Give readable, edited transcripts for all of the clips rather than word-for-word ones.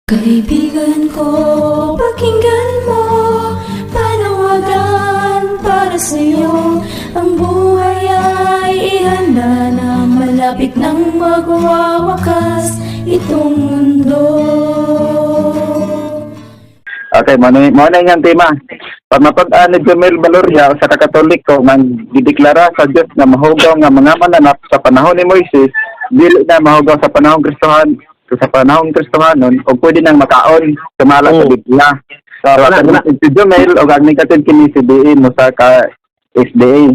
Kaibigan ko, pakinggan mo, panawagan para sa'yo. Ang buhay ay ihanda na, malapit nang magwawakas itong mundo. Okay, mo na yung tema. Pag mapag-an ni Jomel Valoria sa Katoliko man gideklara sa Dios nga mahugaw nga mga mananap sa panahon ni Moises, dili na mahugaw sa panahon Kristohanon o pwede nang makaon sumala sa Biblia. So, si Jomel o ang negative kini si DA mo sa SDA.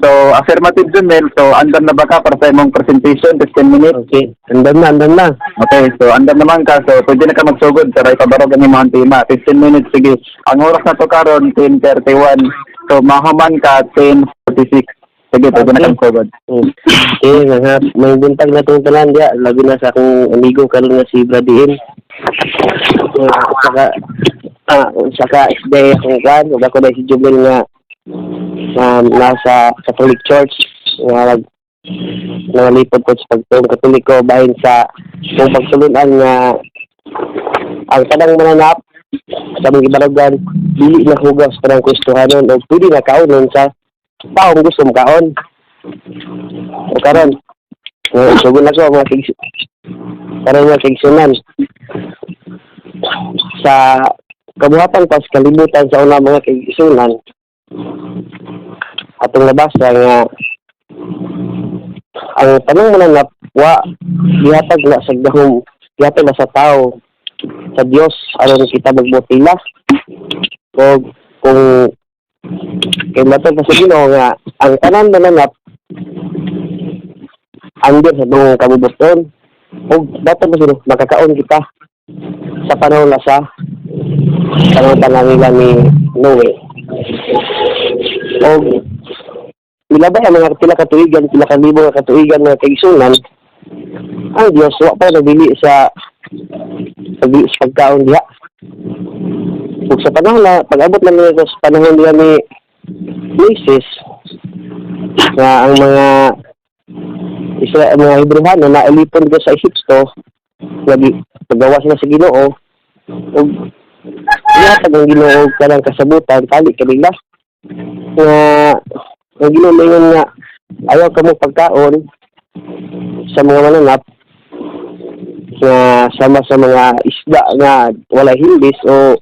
So, affirmative Jomel, so andan na ba ka para sa imong presentation, 15 minutes? Okay, andan na. Okay, so andan naman ka, so pwede na ka magsugod sa ray kabarog ang imong tema. 15 minutes, sige. Ang oras na to karon 10:31. So, mahuman ka 10:46. Sige, pwede na ka magsugod. Okay, may buntag na itong tanan diya. Labi na sa akong amigo karon nga si Bradiin. Saka SDA akong kan. Huwag ako na si Jubel nga nasa Catholic Church. Nalipod ko sa pagtong Katoliko bahin sa kung pagtulunan nga ang tanang mananap sa mga ibaragan dili na hugaw sa tanang Kristohanon o pwede na kaunon sa taong gusto makaon. O karon sugon na ko mga kigsunan sa kabuhatan pas kalibutan sa una mga kigsunan atong nabasa nga ang tanong mananap wa gihatag na sa gahom gihatag na sa tao sa Dios aron kita magbotila o kung kay matod sa Ginoo nga ang tanan mananap andiyan sa mga kabubuton o dapat mo sila makakaon kita sa panahon na sa panahon nila ni Noe o milabay ang mga pila katuigan, pila kalibo nga katuigan nga kaigsunan ang Diyos wa pa nabili sa pagkaon diha ug sa panahon na pag-abot na nila sa panahon diha ni Moises nga ang mga mga Hebreano na ilipon ko sa Ehipto nagawa sila sa Ginoo ug ihatag ang Ginoo kanang kasabutan kali kanila nga ang Ginoo mayon nga ayaw ka mo pagkaon sa mga mananap nga sama sa mga isda nga wala hindis o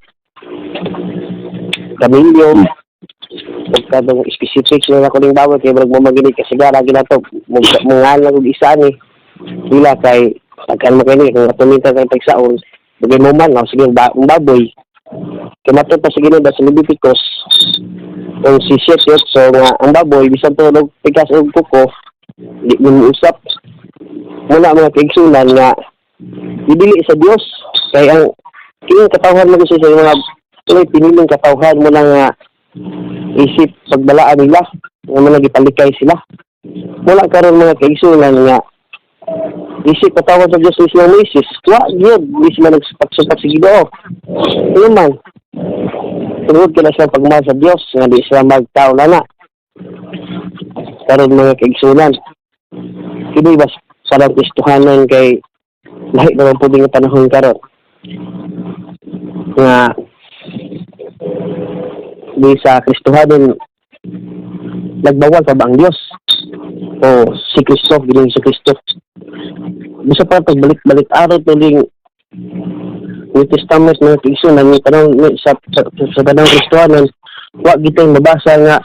kamilyo o kadong specific na ako ng bawat kaya magmamaginig kasi gara ginato mga lang og isa ni sila kay pagkan mo kini kung katuminta kay pagsaon bagay mo man sige ang baboy kay matod pa sa Ginoo sa Leviticus kung si Shekhet so nga ang baboy bisan tulog pikas og kuko di mo usap muna mga kaigsunan nga ibili sa Dios kay ang kining katawhan mo sa mga piniling katawhan mo lang nga isip pagbalaan nila nga mga gipalikay sila wala karon mga kaigsunan nga isip katawhan sa Dios sa Moises wa gyud di sila nagsupak-supak sa Ginoo ano man tungod ka na sa pagmahal sa Dios nga di sila magtao na karon mga kaigsunan kini bas sarang Kristohanon kay lahi naman po din ang panahon karon nga di sa Kristohanon nagbawal pa ba ang Diyos o si Kristo gining si Kristo bisa pa pagbalik-balik araw tuling New Testament mga kaigsunan ng panahon sa panahon Kristohanon wa gitay mabasa nga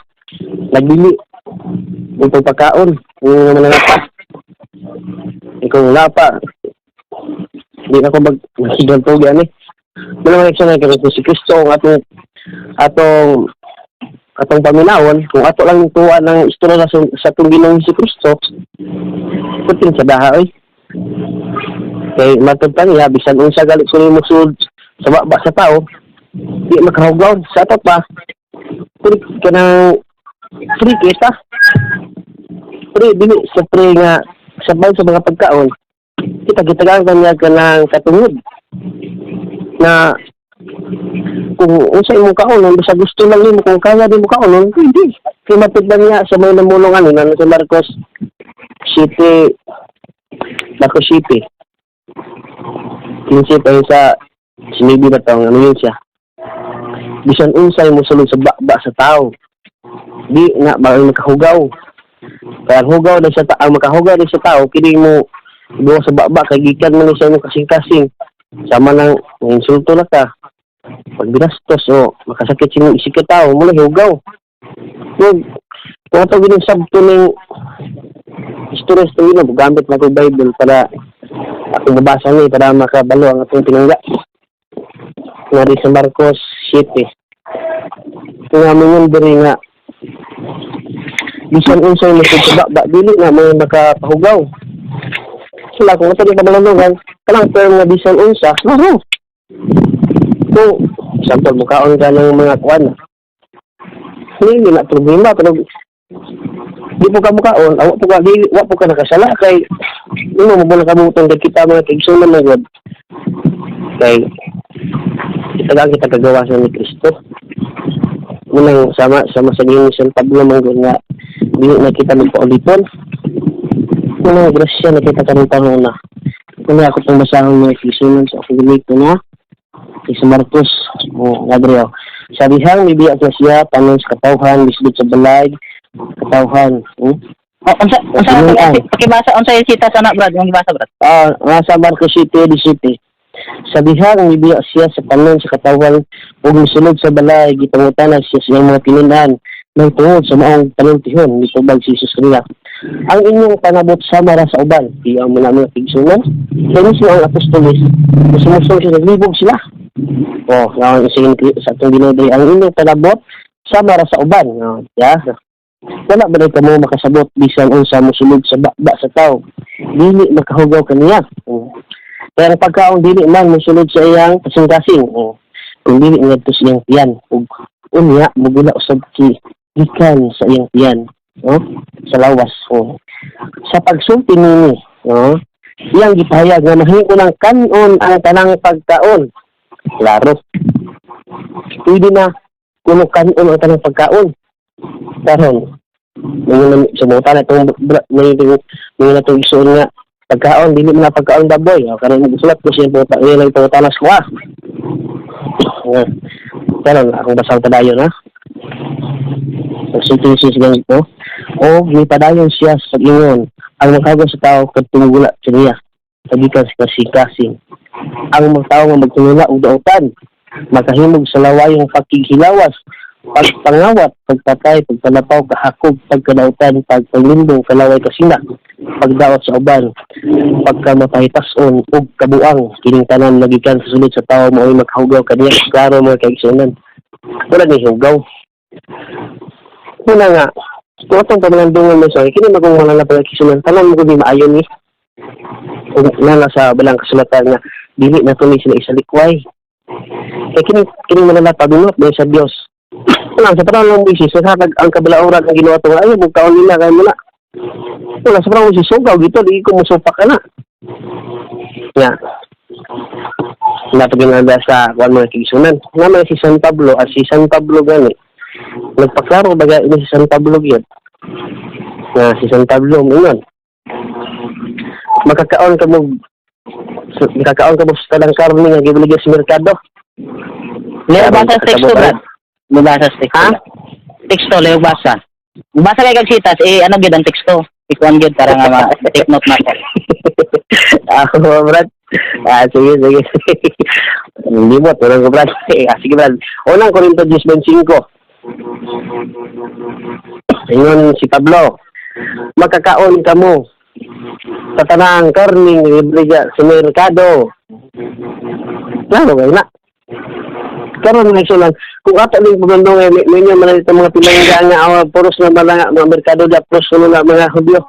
nagbili ng pagpakaon ng mga napa kung napa di na ko mag-sidon po yan mga kaigsunan kaya si Kristo ang atong paminawon kung ato lang tuwa ng istorya sa itong Ginoong si Kristo putin sa daha kay matod pa niya bisan unsa galit ko nimo sud sa baba sa tao di makahugaw sa ato pa kung kanang free kita free dili sa free nga sabay sa mga pagkaon kita gitagaan niya kanang katungod na kung unsay imong kaunon sa gusto lang nimo kung kaya din mo kaunon pwede kay matod lang niya sa may namulong na sa Marcos City 15 ay sa Sinibi na to, ano yun siya. Bisan unsay mo sulod sa bakba sa tao. Di nga, baka makahugaw. Kaya ang hugaw na sa ang makahugaw na sa tao, kini mo buwa sa bakba, kay gikan mo na siya mo kasing-kasing. Sama ng insulto na ka. Pag binastos, o makasakit siya isip ka tao, mula hugaw. Kung ito ginisabto ng historis ito yun, gamit na ko Bible para akong babasa niya, para makabalo ang atong tinangga. Nga sa Marcos 7. Nga mo yun diri nga, bisan unsay mo sa bakba, dili nga may makapahugaw. Sila, kung ito di kabalanungan, kanang pero nga bisan unsa, no. Kung, sample, mukhaon ka ng mga kuwan, hindi na problema, pero di po ka mukhaon, wa po ka nakasala, kay, mo muna kabutang kita mga kaigsunan na God. Kay, kita kagawasan ni Kristo. Munang sama sa ginisan Pablo manggon nga, di na kita magpaulipon. Munang grasya na kita karong panahon na. Kung ako pang basahon mga kaigsunan sa affiliate na, sa Marcos, Gabriel. Sabi hang bibiyak na siya, tanong sa katawhan, bisbit sa balay, katawhan. Pakibasa, unsa yung sita sa anak, Brad? Yung gibasa, Brad? Sa Marcos City, Sabihang bibiyak siya sa tanong sa katawhan, huwag misulod sa balay, gipangutanan siya sa mga pinunan, ng tungod sa maong panintihon, nitubag si Jesus kanila. Ang inyong panabot sama ra sa uban, di ang mga pigsunan, kaya mismo ang apostolis, sumusunod siya, naglibog sila. Ang isingin sa itong ginodri, ang inyong panabot sama ra sa uban. Wala ba rin ka mo makasabot, bisan unsa musulod sa bakba sa tao, dili makahugaw kaniya. Pero pagkaong dili man musulod sa iyang kasing-kasing, kung dili ngadto sa iyang tiyan, ug unya mugula usab gikan sa iyang tiyan, sa lawas. Sa pagsulti nini, iyang gipahayag nga mahimo ng kanon ang tanang pagkaon. Klaro. Pwede na kuno kanon ang tanang pagkaon. Karon, ngayon sumutan na itong ngayon na itong isuon nga pagkaon, dili mo na pagkaon baboy. Karon gusulat ko siya po, yun lang ito tanas ko karon, akong basang padayon Pagsintisis ganito, gipadayon siya sa ingon, ang makagaw sa tao katungula sa niya, kagikan sa kasing-kasing. Ang mga tao nga magtungula og dautan, makahimog sa lawayong pakighilawas, pagpangawat, pagpatay, pagpanapaw, kahakog, pagkadautan, pagpalindong, kalaway kasina, pagdawat sa uban, pagkamapahitason, ug kabuang, kining tanan nagikan sa sulod sa tao mo ay makahugaw kaniya, klaro mga kaigsunan. Wala ni hugaw. Muna nga, kung itong pamalandungan mo sa kini magungwala na pala kaigsunan, tanan mo kung di maayon ni. Kung nala sa balang kasulatan nga, dili na tuloy sila isalikway. Kaya kini manala pabinot dahil sa Diyos. Wala, sa parang lang bisis, ang kabalauran ang ginawa ito nga, ayaw, magkaon nila, kaya muna. Wala, sa parang bisis, sugaw, dito, di ko musupak ka na. Napagin na sa kuwan mga kigsunan. Naman si San Pablo, si San Pablo gani, nagpaklaro baga ini si San Pablo yun. Si San Pablo, yun. Makakaon ka mo sa talang karni nga gibuligay sa merkado. Leo basa sa teksto, Brad? Mabasa sa teksto. Teksto, Leo basa. Basa kayo kagsitas, ano gyud ang teksto? Ikuan gyud para nga ma-take note na ko. Brad. Sige. Hindi mo, tulong ko, Brad. Sige, Brad. Unang Korinto 10:25. Ingon si Pablo, makakaon ka mo sa tanang karning libriga sa merkado. Klaro kayo na. Karon mga isulan, kung ato din pagandong may nga man ito mga pinangga nga puros na mga merkado da puros na mga Hudyo.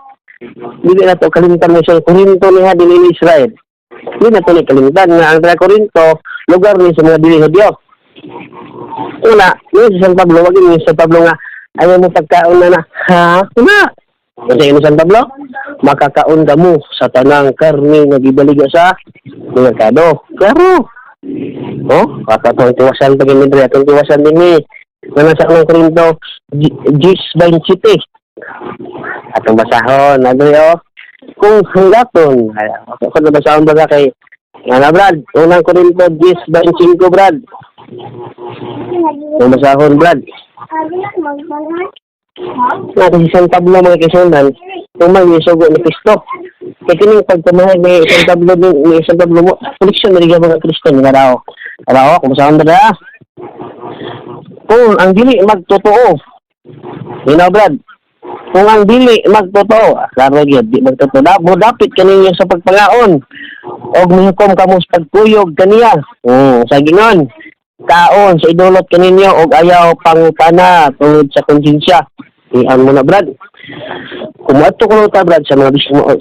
Dili na to kalimtan mo siya Korinto niya dili Israel. Dili na to ni kalimtan nga ang Korinto lugar ni sa mga dili Hudyo. Una, ni si San Pablo, wag ni San Pablo nga ayaw mo pagkaon na Una. Kasi ni San Pablo, makakaon ka mo sa tanang karne nga gibaliga sa merkado. Klaro. Atong tiwasan pag imidre, atong tiwasan din ni nasa ng Korinto 10:27. Atong basahon, kung hanggaton, ako na basahon baga kay Yan na, Brad. Unang Korinto 10:25, Brad. Masahon, Brad. Kasi isang tablo mga kaisundan, tumay may sugo ni Kristo. Kaya kining pagkamahal may isang tablo mo, koleksyon na rin mga Kristo ni Karao. Karao, kumasahon ba kung ang dili magtotoo, yun na, Brad. Kung ang dili magtotoo, klaro yun, di magtotoo. Dapat kaninyo sa pagpangaon. O mihukom kamo sa pagkuyog kaniya. Sa gingon, kaon sa idulot kaninyo o ayaw pangutana tungod sa konsensya. Iyan mo na, Brad. Kumuato ko ta, Brad, sa mga bisyo mo.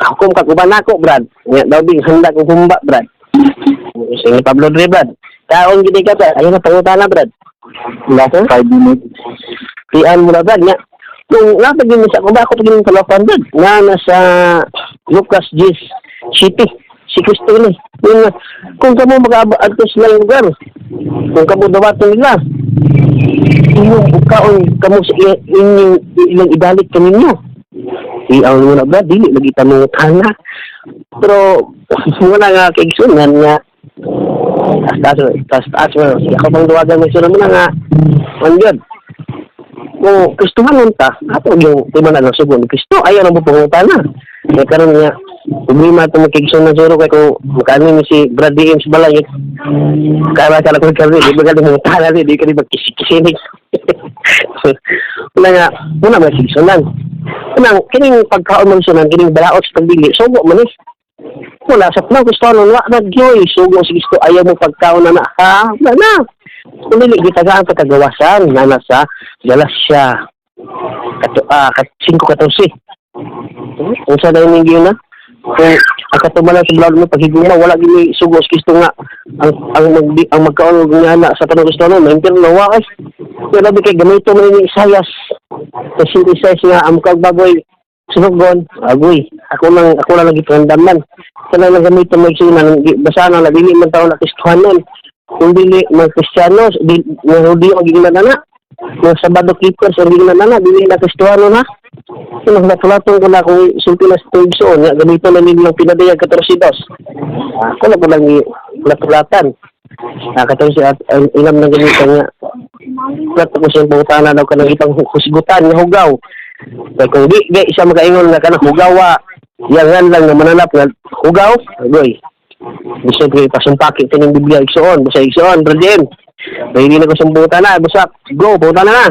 Hukom ka, kuban ako, Brad. Nga daw bing handa kong humba, Brad. Sige, Pablo Dre, Brad. Kaon gini ka, Brad. Ayaw na pangutana, Brad. Wala ko? 5 minutes. Iyan mo na, Brad. Nga, kung napagin sa kuba, ako pagin sa lapan, Brad. Nga nasa Lucas 10 City. Si Kristo ni. Kung kamo mag-aadto sila yung lugar, kung kamo dawaton nila, inyong kaon kamo sa ilang ibalik kaninyo. Iyaw mo na, Brad, dili lagi tanong tanga. Pero wala nga kaigsunan nga taas mo. Ako pang duwagan may sunan mo na nga mangyod. Kung Kristohanon ta, ato yung timan na sugo ni Kristo, ayaw na mo pangutana. May karon nga problema ito magkikisyon ng suro kaya kung makano ni si Brad D.M. sa balay kaya ko kami di ba galing mga tala di ka rin magkisinig wala nga muna magkikisyon lang unang kining pagkaon ng sunan kining balaot sa pagdili sugo manis wala sa plang gusto nun wala nagyoy sugo si gusto ayaw mo pagkaon na ha wala na kung nili gitagaan pagkagawasan na nasa Galasya 5:14 kung sa daw ninyo na kung ang katumalan sa blog mo paghiguma wala gini sugos Kristo nga ang magkaon nga na sa tanong Kristo no maintain lawa ay pero labi kay gamito man ni Isayas kasi Isayas nga ang kagbaboy sunugon agoy ako lang lagi pandaman kana lang gamito mo igsunan basa na dili man taon na Kristohanon kung dili mga Kristiyano di Hudiyo ang ginana mga Sabado keepers ang ginana dili na Kristohanon ha. Kung natulaton ko na kung sulti na sa tugsoon, ganito na nilang pinadayag 14 dos. Ako na po lang natulatan. Nakatawin at ilam na ganito nga. Plato ko siyang pangutana daw ka ng itang kusigutan nga hugaw. Kaya kung di isa makaingon na ka na hugawa, yangan lang na mananap nga hugaw, agoy. Gusto ko ipasumpakit ka ng Biblia, iksoon, basta iksoon, Bradien. Hindi na ko siyang na, basta go, pangutana na.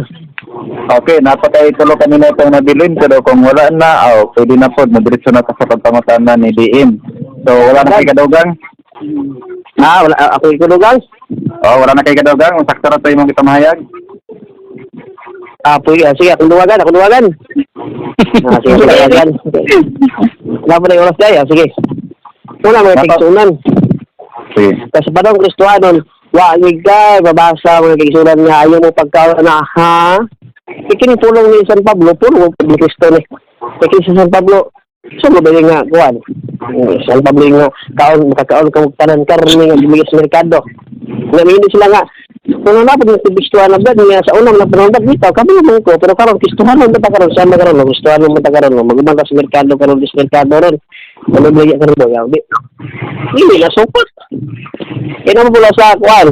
Okay, napatay tulo kami na itong nabilin, pero kung wala na, pwede na po, madiretso na sa pagpamatanan ni DM. So, wala na kay Kadugang? Wala, ako yung Kadugang? Wala na kay Kadugang, sakto na tayo mong itamahayag? Sige, akong duwagan. Sige, duwagan. Wala pa na yung oras tayo, sige. Wala mga tigsunan. Sige. Kasi pa daw Kristohanon, wagig ka, babasa mga tigsunan nga, ayaw mo pagkawa na, ha? Ikining pulong ni San Pablo, puro ni Kristo ni. Ikining si San Pablo, saan mo ba yung nga, kuwan? San Pablo yung nga, makakaon ka magtanan karni nga, bumigay sa merkado. Hindi sila nga, kung napad mo si Kristohanon na nga, sa unang napanundag dito, kami naman ko, pero karon Kristohanon ba ta karon? Saan ba karon? Kristohanon ba ta karon? Magubang ka sa merkado karon, sa merkado ron. Ano ba yung karon daw? Hindi na support. Kaya naman pula sa kuwan,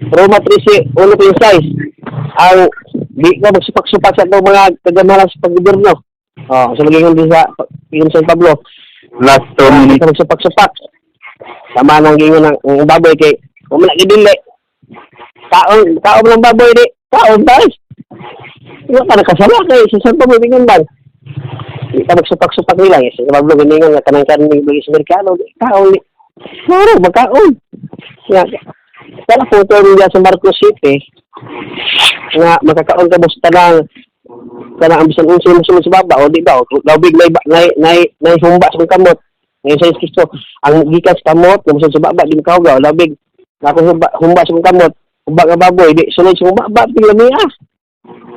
Roma 13, 1:6, ang di ka magsupak-supak sa itong mga kagamalan sa pag-gobyerno. So magiging din sa San Pablo. Last 2 minutes. Di ka magsupak-supak. Sama nang gingon ng baboy kay kung malaki dili. Kaon ng baboy di. Kaon guys. Ano ka nakasala kay si San Pablo gingon ba? Di ka magsupak-supak nila. Si San Pablo gingon nga kanang karning bagi sa merkado. Kaon di. Saro, magkaon. Kaya po ito niya sa Marcos City nga makakaon ka mo sa tanang ambisan unsa mo sa baba o di ba lawbig nay humba sa kamot ngayon sa Kristo ang gikas kamot mo sa baba di makahugaw lawbig ako humba sa kamot humba nga baboy di sunod sa baba pila niya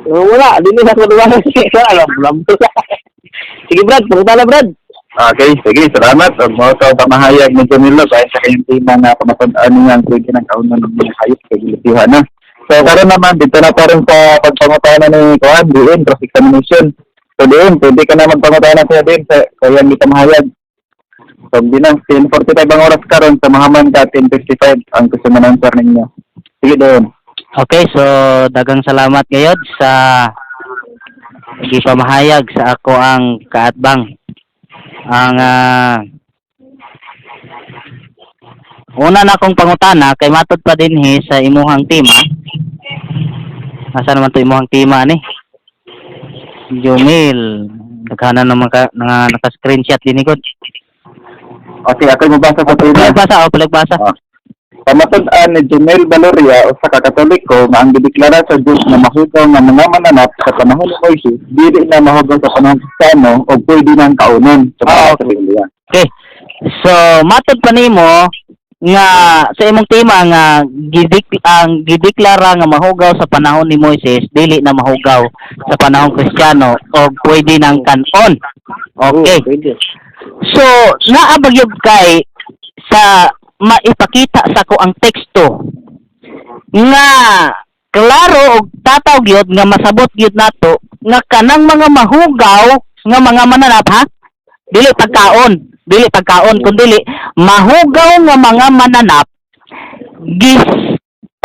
wala di na ko duwa sige Brad pangutana Brad. Okay, sige, salamat. Mo sa pamahayag ni Jamilo sa kayong tema na pamataan niya ang pwede ng kaunan ng mga hayop kay Gilitihan na. So, karon naman, dito na pa rin sa pagpangutanan ni Kuan, din, cross-examination. So, din, pwede ka na magpangutanan siya din sa kayang di pamahayag. So, binang 10:45 ang oras karon sa Mahaman ka 10:55 ang question and answer ninyo. Sige doon. Okay, so dagang salamat gayod sa gipamahayag sa ako ang kaatbang. Ang una na akong pangutana kay matod pa dinhi sa imuhang tema. Asa naman to imuhang tema ni? Jumil, naghanan naman naka-screenshot din ko. Okay, ako mabasa sa tema. Pagbasa. Pamatud-an ni Jumel Valoria o sa Katoliko nga ang gideklara sa Diyos na mahugaw nga mga mananap sa panahon ni Moises, dili na mahugaw sa panahon Kristiyano o pwede nang kaunon sa mga Biblia. Okay. So, matod pa nimo nga sa imong tema nga ang gideklara nga mahugaw sa panahon ni Moises, dili na mahugaw sa panahon Kristiyano o pwede nang kanon. Okay. So, naabagyog kay sa maipakita sa ko ang teksto nga klaro og tataw gyud nga masabot gyud nato nga kanang mga mahugaw nga mga mananap ha dili pagkaon kundi mahugaw nga mga mananap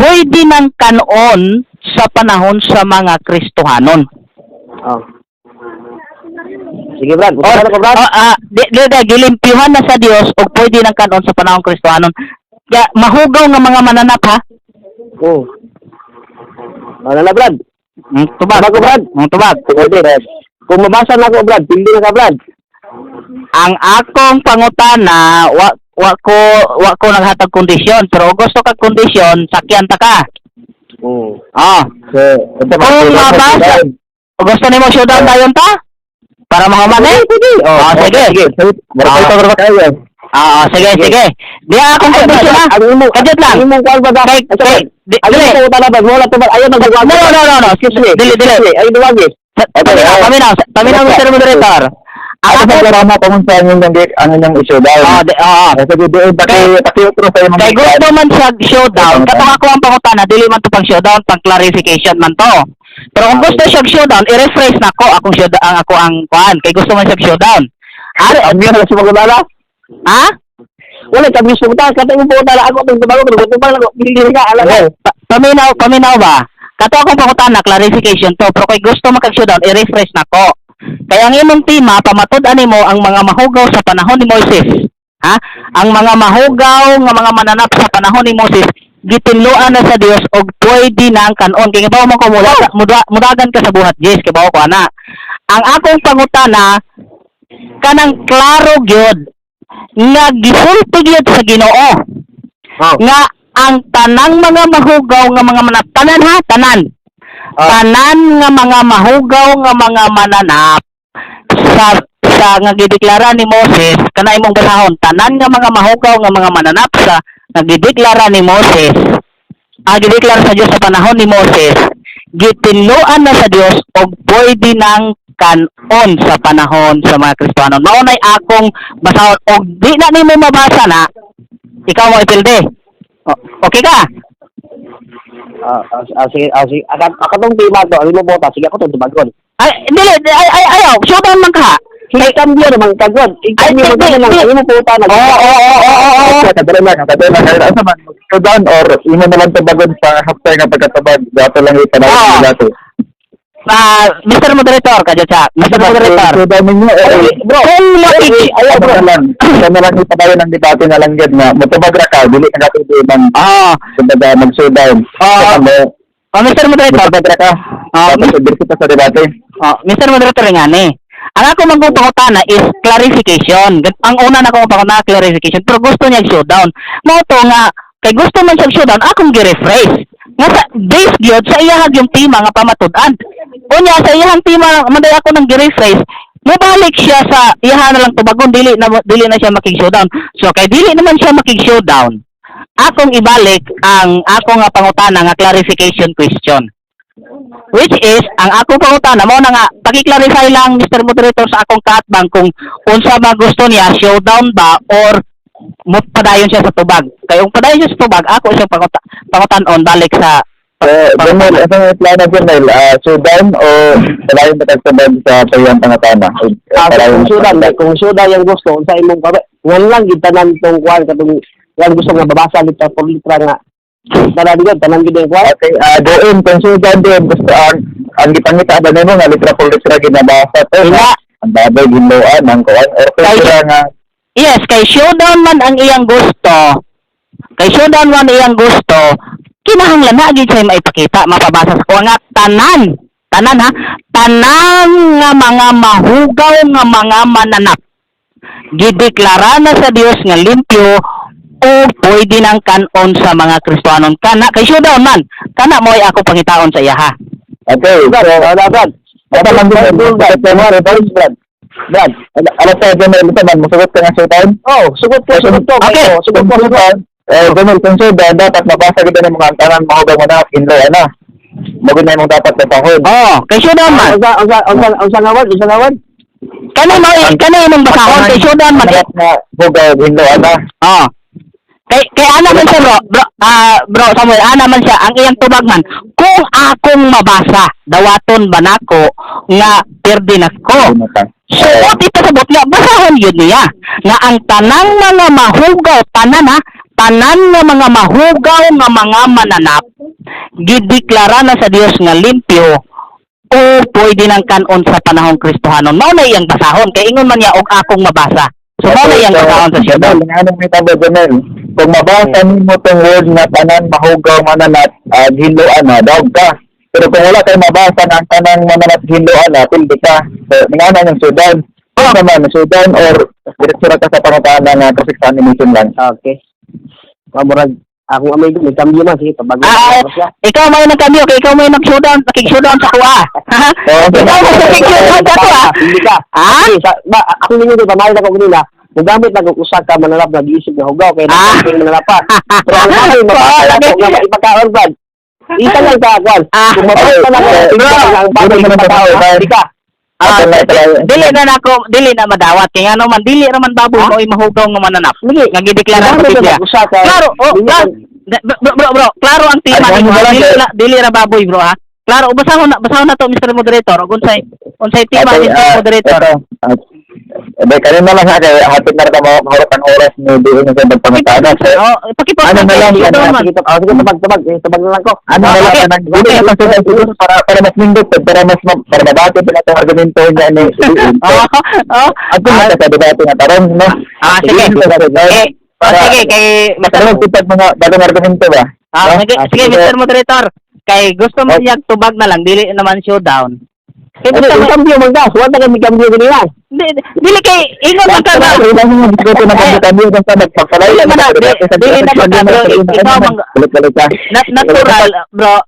pwede nang kanon sa panahon sa mga Kristohanon. Sige, Brad. Gilimpyuhan na sa Dios o pwede nang kanon sa panahon Kristohanon. Kaya mahugaw nga mga mananap ha. Oo. Ano na, Brad? Tubag ko, Brad. Tubag. Kung mabasa na ako, Brad, hindi na ka, Brad. Ang akong pangutana, wa ko naghatag kondisyon, pero gusto ka kondisyon, sakyan ta ka. Oo. Kung mabasa, gusto nimo showdown dayon ta? Para mga mani? Sige. Sige. Di akong kondisyon ha. Kadit lang. Imong kuwan ba? Ayaw mo talabas mo la tubag. Ayaw magagawa. No. Dili. Ay duwagi. Paminaw Mr. Moderator. Ako sa karama ko sa inyo ang inyong showdown. Kasi doon pati-utro sa imong. Kay gusto man siya showdown, katong ako ang pangutana, dili man to pang showdown, pang clarification man to. Pero kung gusto siya showdown, i-refresh na ko akong showdown, ako ang kuan. Kay gusto man siya showdown. Ang biyo na sumagdala. Ha? Wala ka gusto ta, katong mo dala ako tong tubago, tubag lang hindi ka alam. Paminaw ba? Kato akong pangutana, clarification to, pero kay gusto makag-showdown, i-refresh na ko. Kaya ang imong tema, pamatud-an mo ang mga mahugaw sa panahon ni Moises. Ha? Ang mga mahugaw nga mga mananap sa panahon ni Moises, gitinluan na sa Dios og pwede nang kanon. Kaya bawo mo ko mudagan ka sa buhat, Jess, kay bawo ko ana. Ang akong pangutana kanang klaro gyud nga gisulti gyud sa Ginoo. Nga ang tanang mga mahugaw nga mga mananap, tanan nga mga mahugaw nga mga mananap sa nga gideklara ni Moses, kana imong basahon, tanan nga mga mahugaw nga mga mananap sa nga gideklara ni Moses, gideklara sa Dios sa panahon ni Moses, gitinluan na sa Dios og pwede nang kanon sa panahon sa mga Kristohanon. Mao nay akong basahon og di na nimo mabasa na, ikaw mo ipilde. Okay ka? Sige. Akatong tema to, ano mo bota, sige ako tong tubagon. Ay, dili, ayaw, showdown man ka. Ikambyo naman kagod. Ikambyo naman lang, ano mo bota na. Oo. Kadala lang. Asa man, showdown or imo na lang tubagon sa haptay nga pagkatabag. Dato lang itanawin dato. Mr. Moderator, Mr. Moderator. Showdown ninyo. Bro, Ayaw bro lang. Ito na lang ipadayon ng debate na lang yun nga. Matubag ra ka, dili ka natuloy ng mag-showdown. Mr. Moderator. Matubag ra ka. Pagkasabi kita sa debate. Mr. Moderator nga ni. Ang ako magpapakutana is clarification. Ang una na akong pangutana clarification, pero gusto niya showdown. Mo to nga, kay gusto man siya showdown, akong gi-rephrase. Nga sa base gyud sa iyahag yung tema nga pamatud-an. Unya sa iyahang tema manday ako nang gi-rephrase, mabalik siya sa iyahan na lang tubagon, dili na siya makig-showdown. So kay dili naman siya makig-showdown, akong ibalik ang ako nga pangutana nga clarification question. Which is, ang akong pangutana mo na nga, paki-clarify lang Mr. Moderator sa akong kaatbang kung unsa ba gusto niya, showdown ba or padayon siya sa tubag. Kaya kung padayon siya sa tubag, ako siya pangutanon balik sa Jamel, ito yung plano Jamel, showdown o padayon patagtabag sa payang pangatana? Kung sudan yung gusto, unsa imong Ngan lang gid tanan tong kuan katong yan gusto nga babasa litra por litra nga. Tanan gid ang kuan. Okay, doon, konsultan doon, gusto ang gipangita ba nimo nga litra por litra ginabasa to. Ina. Ang babay ginloan ang kuan. Or kaya nga, Yes, kay showdown man ang iyang gusto. Kay showdown man iyang gusto. Kinahanglan na gid siya maipakita, mapabasa sa kuha nga tanan ha, tanan nga mga mahugaw nga mga mananap. Gideklara na sa Dios nga limpyo o pwede nang kanon sa mga Kristiyanon kana kay showdown man. Kana mo'y ako pangitaon sa iya ha. okay, so, Brad. ito lang din, Brad, alas sa Jamel, ito man, musugot ka nga sa time? Oh, sugot ko. Okay. Sugot ko. Jamel, konsultan, dapat mabasa kita ng mga tanan mahugaw mo na, kinloy, Magod na yung dapat na pahod. Oh, kay showdown man. Unsa ngawad? Kani imong basahon kay showdown man. Na hugaw, kinloy, Oh. Kay ana man siya bro Samuel, ana man siya ang iyang tubag man. Kung akong mabasa, dawaton ba nako nga perdi nako. Suot ito sa butya, basahon yun niya. Nga ang tanang mga mahugaw, tanan nga mga mahugaw nga mga mananap, gideklara na sa Dios nga limpyo o pwede nang kanon sa panahong Kristohanon. Mao na iyang basahon, kay ingon man niya og akong mabasa. So mao na iyang basahon sa siya. Anong may tabo, Jamel? Kung mabasa mo itong word na tanan mahugaw mananat, hinloan dawag ka. Pero kung wala kayo mabasa ng tanan mananat hinloan pildi ka. So, nga yung Sudan. Ano naman, Sudan or diretsura ka sa pangutahan ng kasiksan ni Mission lang. Okay. Kamurag akong amay may kambyo man sige pabag. Ikaw may nagkambyo, kay ikaw may nag-showdown, nakig-showdown sa kuha. Ikaw may nakig-showdown sa kuha. Hindi ka. Ako ninyo dito pamay na ko kanina. Kung gamit na kung usa ka mananap na giisip na hugaw kaya nakakita mananapan. Pero ang mga mabasa na nga ipagkaon Brad. Isa lang ka kwan. Kung mabasa na ang bagay ng pagkaon, hindi ka. Dili na madawat kay ano man dili ra man baboy mo mahugaw nga mananap. Nga gideklara sa Biblia. Klaro, bro, klaro ang tema ni dili ra baboy bro ha. Klaro, basahon na to Mr. Moderator. Unsay tema ni Mr. Moderator. Kanina lang ha, kaya hapit na rin mahurap ang oras ni Diyon sa pagpangitanan. Pakipos Ano na lang, sige tabag na lang ko. Ano na lang, para mas mindot, para mabati pa natin argumento niya ni Diyon. At kung nakasabidati nga tarong, no? Sige. Sige, kay Mr. mga bagong argumento ba? Sige, Mr. Moderator. Kay gusto mo niya tubag na lang, dili naman showdown. Kaya gusto mo kambyo magdas, wala ka may kambyo ganyan. Dili kay ingon man ka ba?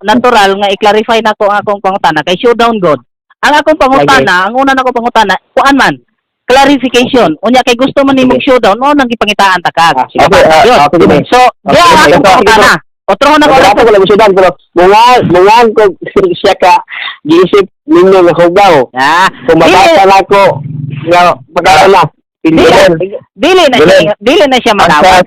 Natural nga i-clarify na ko ang akong pangutana kay showdown god. Ang akong pangutana, ang una nako pangutana, kuan man clarification. Unya kay gusto man nimong showdown, mo nang gipangitaan ta kag. So, diya ang akong pangutana. Otro na ko wala mo sudan pero mungan ko siya ka giisip ninyo nga hugaw. Kung mabasa na ko nga pagkala dili na siya malawak.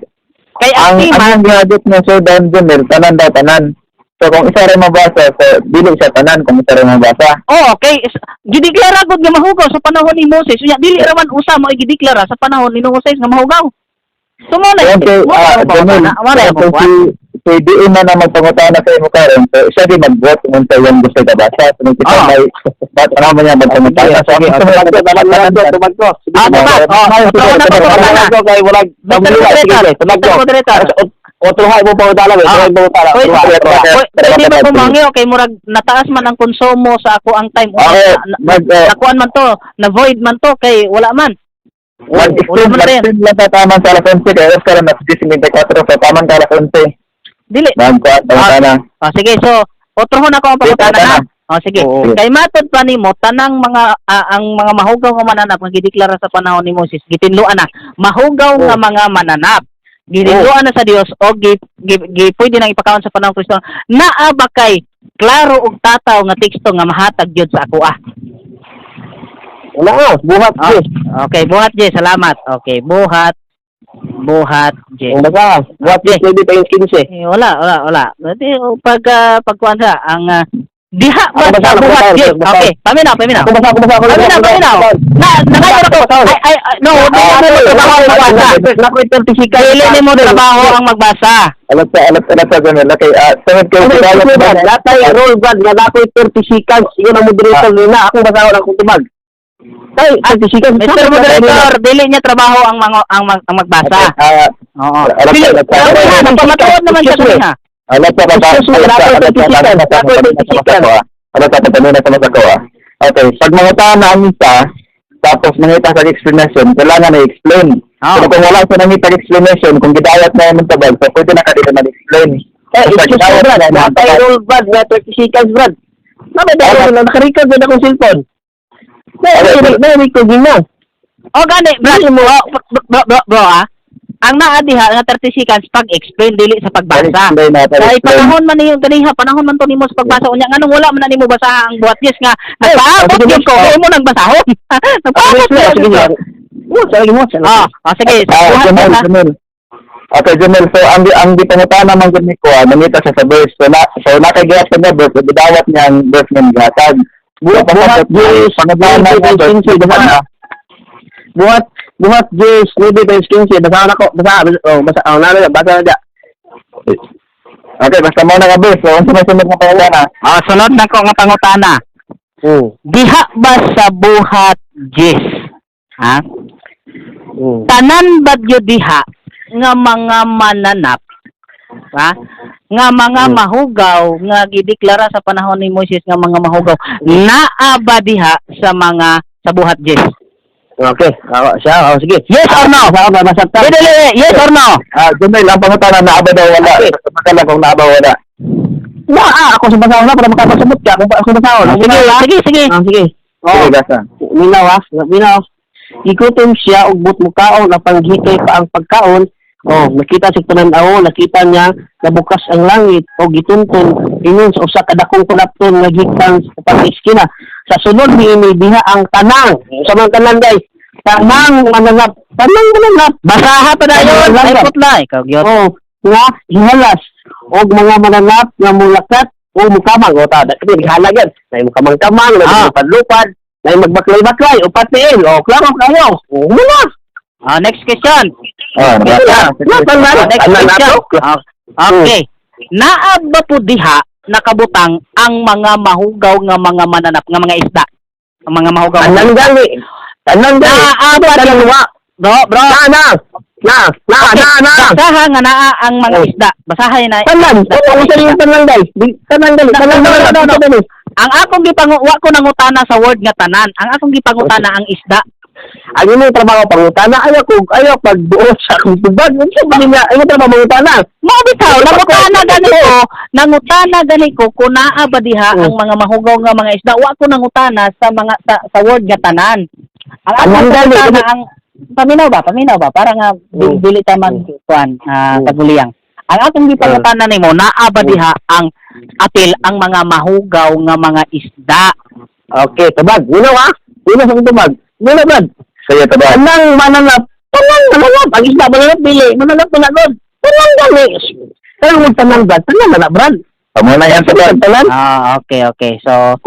Kay ang graduate na Sudan Jamel, tanan daw tanan. So kung isa rin mabasa, so dili siya tanan kung isa rin mabasa. Okay, gideklara gud nga mahugaw sa panahon ni Moses. Unya dili ra man usa mo gideklara sa panahon ni Moses nga mahugaw. So mo na. Si Diin na magpangutana sa imo karon, so siya din mag-vote kung sa iyong gusto ka basa. So kita may ano man niya magpangutana. So gusto mo lang tumag ko. Otro mo pa utala, pwede ba bumangi okay murag nataas man ang konsumo sa ako ang time. Nakuan man to, na void man to kay wala man. Wala man lang tataman sa alas 11 kaya oras ka lang na 54 so taman ka alas 11. Dili. Sige, so otrohon ako ang pangutana ha. Sige. Kay matod pa nimo tanang mga ang mga mahugaw nga mananap nga gideklara sa panahon ni Moses gitinluan na mahugaw nga mga mananap gitinluan na sa Dios o pwede nang ipakaon sa panahon Kristo naa ba kay klaro og tataw nga teksto nga mahatag gyud sa ako Wala buhat Jess. Okay, buhat Jess, salamat. Okay, buhat Jess. Buhat Jess, pwede pa yung 15. Wala. Pagkuhan sa, ang Diha ba Ako sa basa, buhat basa, Jess? basa. Okay, paminaw. Ako basa. Paminaw. Nangayon ako. No, di mo trabaho ang magbasa. Nakoy certificate. Dili ni mo trabaho ang magbasa. Alat sa Junel. Okay, sunod kayo Ano sa yung bawat latay roll brad nga nakoy certificate. Sige na moderator nila. Ako basahon ang tubag. Ay, certificate. Mr. Moderator, dili niya trabaho ang magbasa. Oo. Sige, napamatuod naman siya kanina. Alat sa masagawa. Okay, pag mangutahan na ang isa, tapos mangita sa explanation, kailangan na i-explain. Pero kung wala sa nangita explanation, kung gidayat na yung tabag, so pwede na ka dito mag-explain. Excuse me, brad. Latay roll brad nga certificate brad. Naka-record na akong cellphone. Na-record din na. O gani, bro, ang naa diha nga 30 seconds pag-explain dili sa pagbasa. Kay panahon man niyo ganiha, panahon man to nimo sa pagbasa unya nganong wala man na nimo basa ang buhat yes nga. Nagpaabot gyud ko kay mo nang basahon. Nagpaabot Sige. Sige. Buhat na. Okay, Jamel, so ang di pangutan naman gud ni ko, nangita siya sa verse. So nakagiyat sa verse, bidawat niya ang verse ng gihatag. Buhat Jess, buhat Jess, maybe by skin basa na dya. Okay, basta mo na ka verse. So unsa may sunod na pangutana? Sunod na ko nga pangutana. Diha ba sa buhat Jess? Ha? Tanan ba gyud diha nga mga mananap? Ha? Nga mga mahugaw nga gideklara sa panahon ni Moises nga mga mahugaw naa ba diha sa buhat Jess? Okay, siya, sige. Yes or no? Yes or no? Jamel, ang pangutana na aba daw wala. Makala kung naaba wala. Ako sa basahon na para makapasabot ka. Ako sa basahon. Sige. Sige. Sige, gasa. Minaw. Ikutom siya ug but mukaon na panghikay pa ang pagkaon. Nakita si Tananaw, nakita niya na bukas ang langit o gituntun ingon sa usa ka dakong kulapton nga gikan sa pag-iskina. Sa sunod niini diha ang tanang. Sa mga tanan guys, tanang mananap. Basaha pa dayon. Ay putla ikaw gyud. Nga hihalas og mga mananap nga mulakat o mukamang o ta dati halagyan nay mukamang-kamang na lupad nay magbaklay-baklay o patiin o klaro kayo muna. Next question. Next question. Okay. Naa ba po diha nakabutang ang mga mahugaw nga mga mananap nga mga isda? Ang mga mahugaw. Tanang gali. Naa ba diha? Bro. Basaha nga naa ang mga isda. Basahay na. Tanan gali. Ang akong wa ko nangutana sa word nga tanan. Ang akong gipangutana ang isda. Ano mo trabaho pangutana? Ayaw pagbuot sa akong tubag. Ayaw trabaho pangutana. Mao bitaw, nangutana gani ko kung naa ba diha ang mga mahugaw nga mga isda. Wa ko nangutana sa mga sa word nga tanan. Ang akong nangutana ang paminaw ba para nga dili ta magkuan taguliyang. Ang akong gipangutana nimo naa ba diha ang apil ang mga mahugaw nga mga isda. Okay, tabag. Uno sa tubag. Muna ba? Sige, tabag. Tanang mananap. Ang isda mananap dili. Mananap na god. Tanang gali. Pero tanang ba? Tanang mananap brad. Amo na yan tabag. Okay. So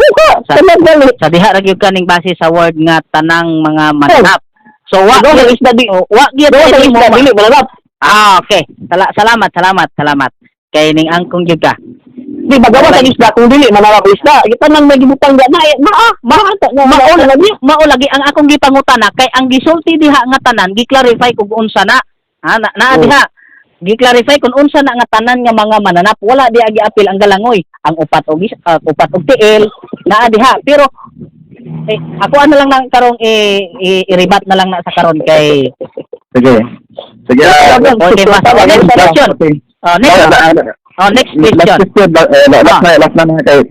tanang gali. sa diha ra gyud kaning base sa word nga tanang mga mananap. So wa gyud isda dili mananap. Okay. Salamat. Kay ning angkong gyud ka. Di bagawa sa isda kung dili mananap isda. Tanang may gibutang na Mao lagi ang akong gipangutana kay ang gisulti diha nga tanan gi-clarify kung unsa na. Naa diha. Gi-clarify kung unsa na nga tanan nga mga mananap. Wala di gi-apil ang galangoy. Ang upat og tiil naa diha. Pero ako lang nang karong i-rebat na lang na sa karon kay Sige. Okay, next question. Next question. Last na kay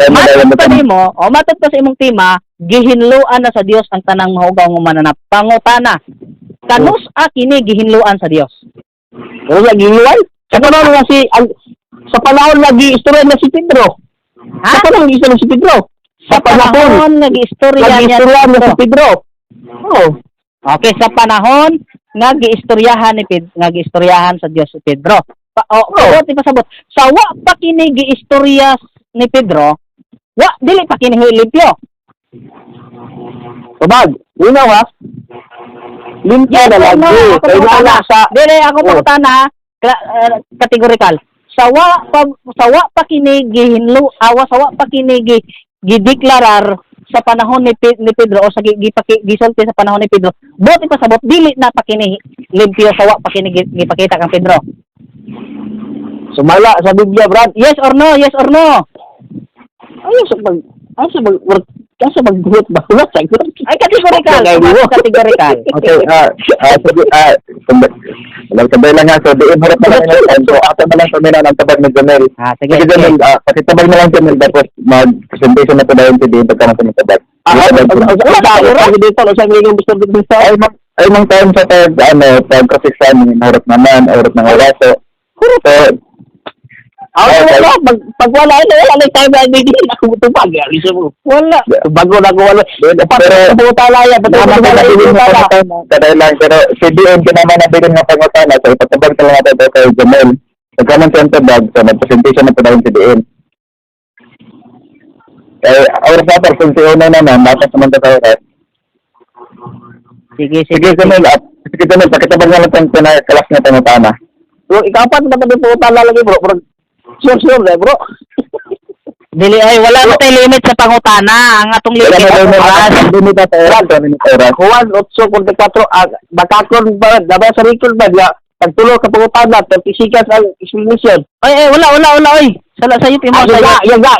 Matod pa sa imong tema, gihinluan na sa Dios ang tanang mahugaw nga mananap. Pangutana. Kanus kini gihinluan sa Dios? Wala gihinluan? Sa panahon nga gi-istorya na si Pedro. Sa panahon gi-istorya si Pedro. Sa panahon nga gi-istorya na si Pedro. Okay, sa panahon nga giistoryahan sa Dios si Pedro. Pasabot. Sa wa pa kini giistorya ni Pedro, Wa dili pa kini limpyo. Sabag, linaw ha? Limpyo na lang. Ako Kaya pangutana. sa... Dili ako pangutana kategorikal. Sawa pa kini gihinlo, sawa pa kini gideklarar sa panahon ni Pedro o sa gisulti sa panahon ni Pedro. Buti pa sabot dili na pa kini limpyo, sawa pa kini gipakita kang Pedro. Sumala sa Biblia, Brad. Yes or no? Yes or no? Kasi magbuhat ba? Wala sa Ay kategorikal. Kategorikal. Okay, sabay lang nga. So, diin harap na lang yun. So, ato na lang pamina ng tabag ni Jamel. Sige. Kasi Jamel, pati tabag na lang Jamel, tapos mag-presentation na po dahil si diin pagka natin yung tabag. Ay, mga time sa pag-cross-examine, harap naman, harap ng wala. So, pag wala tayo na hindi ako tupag. Wala. Bago na ako wala. Pero, Pagkutalaya, kadahil lang, pero si diin kinaman na bilin ng pangutana, so ipatabag ka lang natin ito kay Jamel. Pagka naman siya tabag, so mag-presentation na po dahil si diin. Oras na, person si Uno naman, matas naman ito tayo. Sige. Sige, Jamel, pakitabag na lang ito na kalas na pangutana. Bro, ikapat na ba yung putala lagi, bro? Sure, bro. Dili ay wala na tay limit sa pangutana. Ang atong limit Juan 8:44 bakakon ba dapat sa record ba ya pagtulo ka pangutana 30 seconds ang explanation. Ay wala oy. Sala sayo timo sa yaga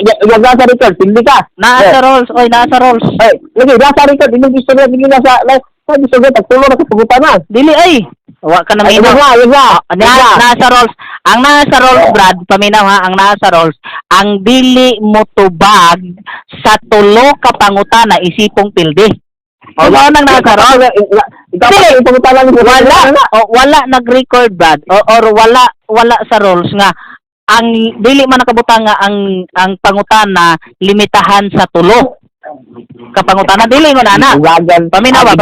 sa record hindi ka. Nasa rolls. Ay lagi nasa record hindi gusto na hindi nasa live. Sa gusto na pagtulo na ka pangutana. Dili ay. Wa ka na minaw. Nasa rolls. Ang nasa rolls, Brad, paminaw ha, ang nasa rolls, ang dili mo tubag sa tulo ka pangutana isipong pildi. Wala nang nasa rolls. Wala nag-record, Brad, or wala sa rolls nga ang dili man nakabutang nga ang pangutana limitahan sa tulo ka pangutana, dili mo na na. Paminaw ba?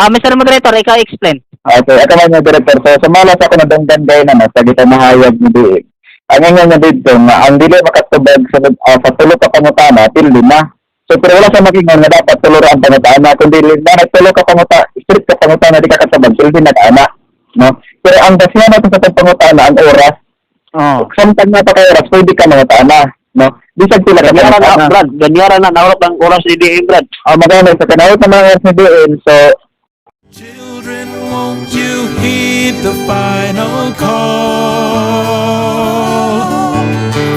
Mr. Moderator, ikaw explain. Okay, ako lang yung director. So, sa malas ako na dangganday na sa kita mahayag ni Diin. Ang nga nga dito, nga ang dili makatubag sa tulo ka pangutana, pildi na. So, pero wala sa makingon nga dapat tulo ang pangutana. Kung dili na nagtulo ka pangutana, strict ka pangutana, di ka katabag, pildi na kaana. No? Pero ang dasya natin sa pangutana, ang oras, samtang na pa kay oras, pwede ka mangutana. No? Bisag sila ka pangutana. Brad, ganyaran na naurap ang oras ni DA, Brad. Magana, sa kanawit na mga oras ni Diin, so, Children, won't you heed the final call?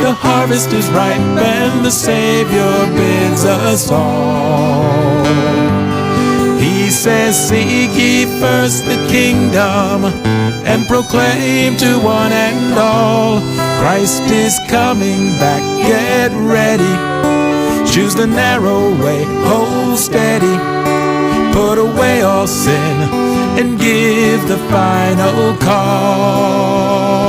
The harvest is ripe and the Savior bids us all. He says, seek ye first the kingdom and proclaim to one and all, Christ is coming back, get ready. Choose the narrow way, hold steady. Put away all sin and give the final call.